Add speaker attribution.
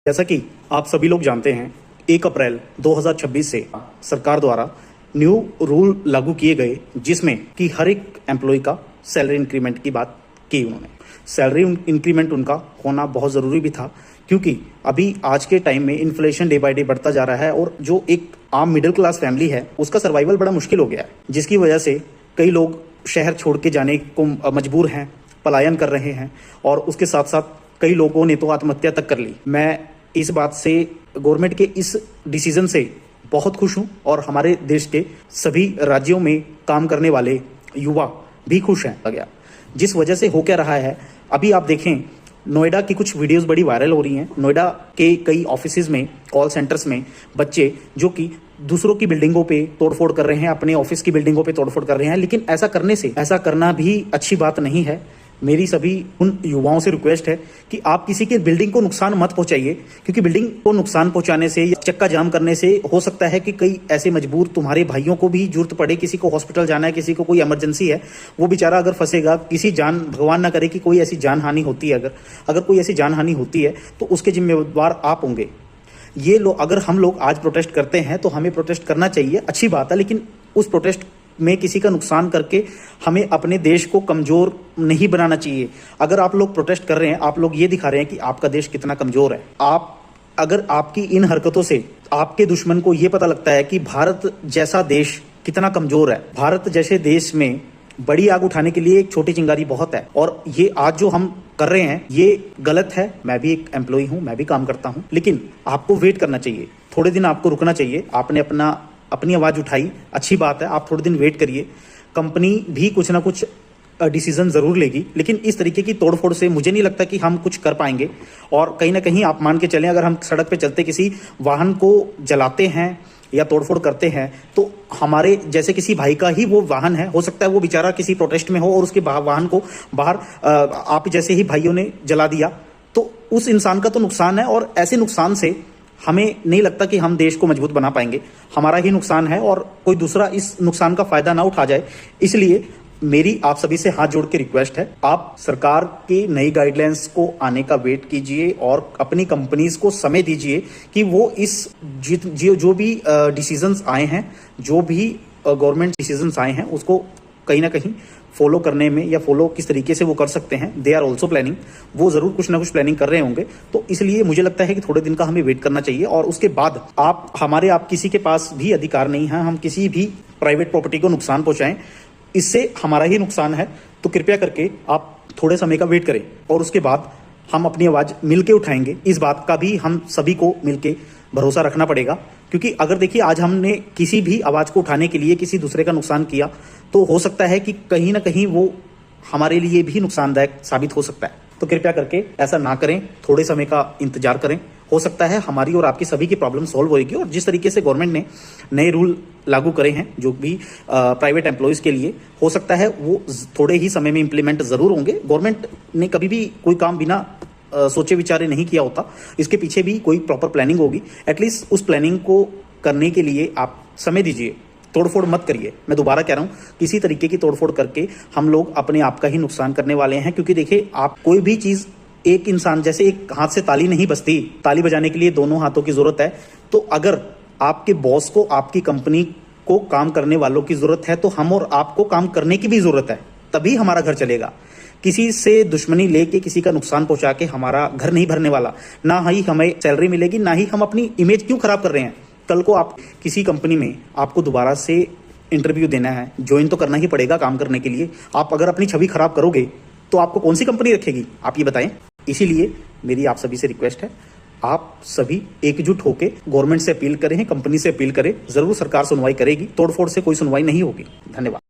Speaker 1: जैसा कि आप सभी लोग जानते हैं, 1 अप्रैल 2026 से सरकार द्वारा न्यू रूल लागू किए गए, जिसमें कि हर एक एम्प्लॉय का सैलरी इंक्रीमेंट की बात की उन्होंने। सैलरी इंक्रीमेंट उनका होना बहुत ज़रूरी भी था, क्योंकि अभी आज के टाइम में इन्फ्लेशन डे बाय डे बढ़ता जा रहा है और जो एक आम मिडिल क्लास फैमिली है उसका सर्वाइवल बड़ा मुश्किल हो गया है, जिसकी वजह से कई लोग शहर छोड़ के जाने को मजबूर हैं, पलायन कर रहे हैं और उसके साथ साथ कई लोगों ने तो आत्महत्या तक कर ली। मैं इस बात से, गवर्नमेंट के इस डिसीजन से बहुत खुश हूं और हमारे देश के सभी राज्यों में काम करने वाले युवा भी खुश हैं गया। जिस वजह से हो क्या रहा है, अभी आप देखें, नोएडा की कुछ वीडियोस बड़ी वायरल हो रही हैं। नोएडा के कई ऑफिसेज में, कॉल सेंटर्स में बच्चे जो कि दूसरों की बिल्डिंगों पे तोड़फोड़ कर रहे हैं, अपने ऑफिस की बिल्डिंगों पे तोड़फोड़ कर रहे हैं, लेकिन ऐसा करना भी अच्छी बात नहीं है। मेरी सभी उन युवाओं से रिक्वेस्ट है कि आप किसी के बिल्डिंग को नुकसान मत पहुंचाइए, क्योंकि बिल्डिंग को नुकसान पहुंचाने से या चक्का जाम करने से हो सकता है कि कई ऐसे मजबूर तुम्हारे भाइयों को भी जरूरत पड़े, किसी को हॉस्पिटल जाना है, किसी को कोई इमरजेंसी है, वो बेचारा अगर फंसेगा, किसी भगवान ना करे कि कोई ऐसी जान हानि होती है, अगर कोई ऐसी जान हानि होती है तो उसके जिम्मेवार आप होंगे। ये लोग, अगर हम लोग आज प्रोटेस्ट करते हैं तो हमें प्रोटेस्ट करना चाहिए, अच्छी बात है, लेकिन उस प्रोटेस्ट में किसी का नुकसान करके हमें अपने देश को कमजोर नहीं बनाना चाहिए। अगर आप लोग प्रोटेस्ट कर रहे हैं, आप लोग ये दिखा रहे हैं कि आपका देश कितना कमजोर है। अगर आपकी इन हरकतों से आपके दुश्मन को ये पता लगता है कि भारत जैसा देश कितना कमजोर है, भारत जैसे देश में बड़ी आग उठाने के लिए एक छोटी चिंगारी बहुत है, और ये आज जो हम कर रहे हैं ये गलत है। मैं भी एक एम्प्लॉय हूं, मैं भी काम करता हूं, लेकिन आपको वेट करना चाहिए, थोड़े दिन आपको रुकना चाहिए। आपने अपनी आवाज उठाई, अच्छी बात है, आप थोड़े दिन वेट करिए। कंपनी भी कुछ ना कुछ डिसीजन जरूर लेगी, लेकिन इस तरीके की तोड़फोड़ से मुझे नहीं लगता कि हम कुछ कर पाएंगे। और कहीं ना कहीं आप मान के चलें, अगर हम सड़क पे चलते किसी वाहन को जलाते हैं या तोड़फोड़ करते हैं तो हमारे जैसे किसी भाई का ही वो वाहन है, हो सकता है वो बेचारा किसी प्रोटेस्ट में हो और उसके वाहन को बाहर आप जैसे ही भाइयों ने जला दिया, तो उस इंसान का तो नुकसान है। और ऐसे नुकसान से हमें नहीं लगता कि हम देश को मजबूत बना पाएंगे, हमारा ही नुकसान है और कोई दूसरा इस नुकसान का फायदा ना उठा जाए। इसलिए मेरी आप सभी से हाथ जोड़ के रिक्वेस्ट है, आप सरकार की नई गाइडलाइंस को आने का वेट कीजिए और अपनी कंपनीज को समय दीजिए कि वो इस जो भी डिसीजंस आए हैं, जो भी गवर्नमेंट डिसीजंस आए हैं, उसको कहीं ना कहीं फॉलो करने में, या फॉलो किस तरीके से वो कर सकते हैं, दे आर ऑल्सो प्लानिंग, वो जरूर कुछ ना कुछ प्लानिंग कर रहे होंगे। तो इसलिए मुझे लगता है कि थोड़े दिन का हमें वेट करना चाहिए और उसके बाद आप किसी के पास भी अधिकार नहीं है हम किसी भी प्राइवेट प्रॉपर्टी को नुकसान पहुंचाएं, इससे हमारा ही नुकसान है। तो कृपया करके आप थोड़े समय का वेट करें और उसके बाद हम अपनी आवाज मिलके उठाएंगे। इस बात का भी हम सभी को मिलके भरोसा रखना पड़ेगा, क्योंकि अगर देखिए आज हमने किसी भी आवाज को उठाने के लिए किसी दूसरे का नुकसान किया तो हो सकता है कि कहीं ना कहीं वो हमारे लिए भी नुकसानदायक साबित हो सकता है। तो कृपया करके ऐसा ना करें, थोड़े समय का इंतजार करें, हो सकता है हमारी और आपकी सभी की प्रॉब्लम सॉल्व होगी। और जिस तरीके से गवर्नमेंट ने नए रूल लागू करे हैं जो भी प्राइवेट एम्प्लॉयज़ के लिए, हो सकता है वो थोड़े ही समय में इंप्लीमेंट जरूर होंगे। गवर्नमेंट ने कभी भी कोई काम बिना सोचे विचारे नहीं किया होता, इसके पीछे भी कोई प्रॉपर प्लानिंग होगी। एटलीस्ट उस प्लानिंग को करने के लिए आप समय दीजिए, तोड़फोड़ मत करिए। मैं दोबारा कह रहा हूँ, किसी तरीके की तोड़फोड़ करके हम लोग अपने आप का ही नुकसान करने वाले हैं। क्योंकि देखिए, आप कोई भी चीज़, एक इंसान, जैसे एक हाथ से ताली नहीं बजती, ताली बजाने के लिए दोनों हाथों की जरूरत है। तो अगर आपके बॉस को, आपकी कंपनी को काम करने वालों की जरूरत है, तो हम और आपको काम करने की भी जरूरत है, तभी हमारा घर चलेगा। किसी से दुश्मनी लेके, किसी का नुकसान पहुंचा के हमारा घर नहीं भरने वाला, ना ही हमें सैलरी मिलेगी, ना ही हम अपनी इमेज क्यों खराब कर रहे हैं। कल को आप किसी कंपनी में, आपको दोबारा से इंटरव्यू देना है, ज्वाइन तो करना ही पड़ेगा काम करने के लिए। आप अगर अपनी छवि खराब करोगे तो आपको कौन सी कंपनी रखेगी, आप ये बताएं। इसीलिए मेरी आप सभी से रिक्वेस्ट है, आप सभी एकजुट होकर गवर्नमेंट से अपील करें, कंपनी से अपील करें, जरूर सरकार सुनवाई करेगी, तोड़फोड़ से कोई सुनवाई नहीं होगी। धन्यवाद।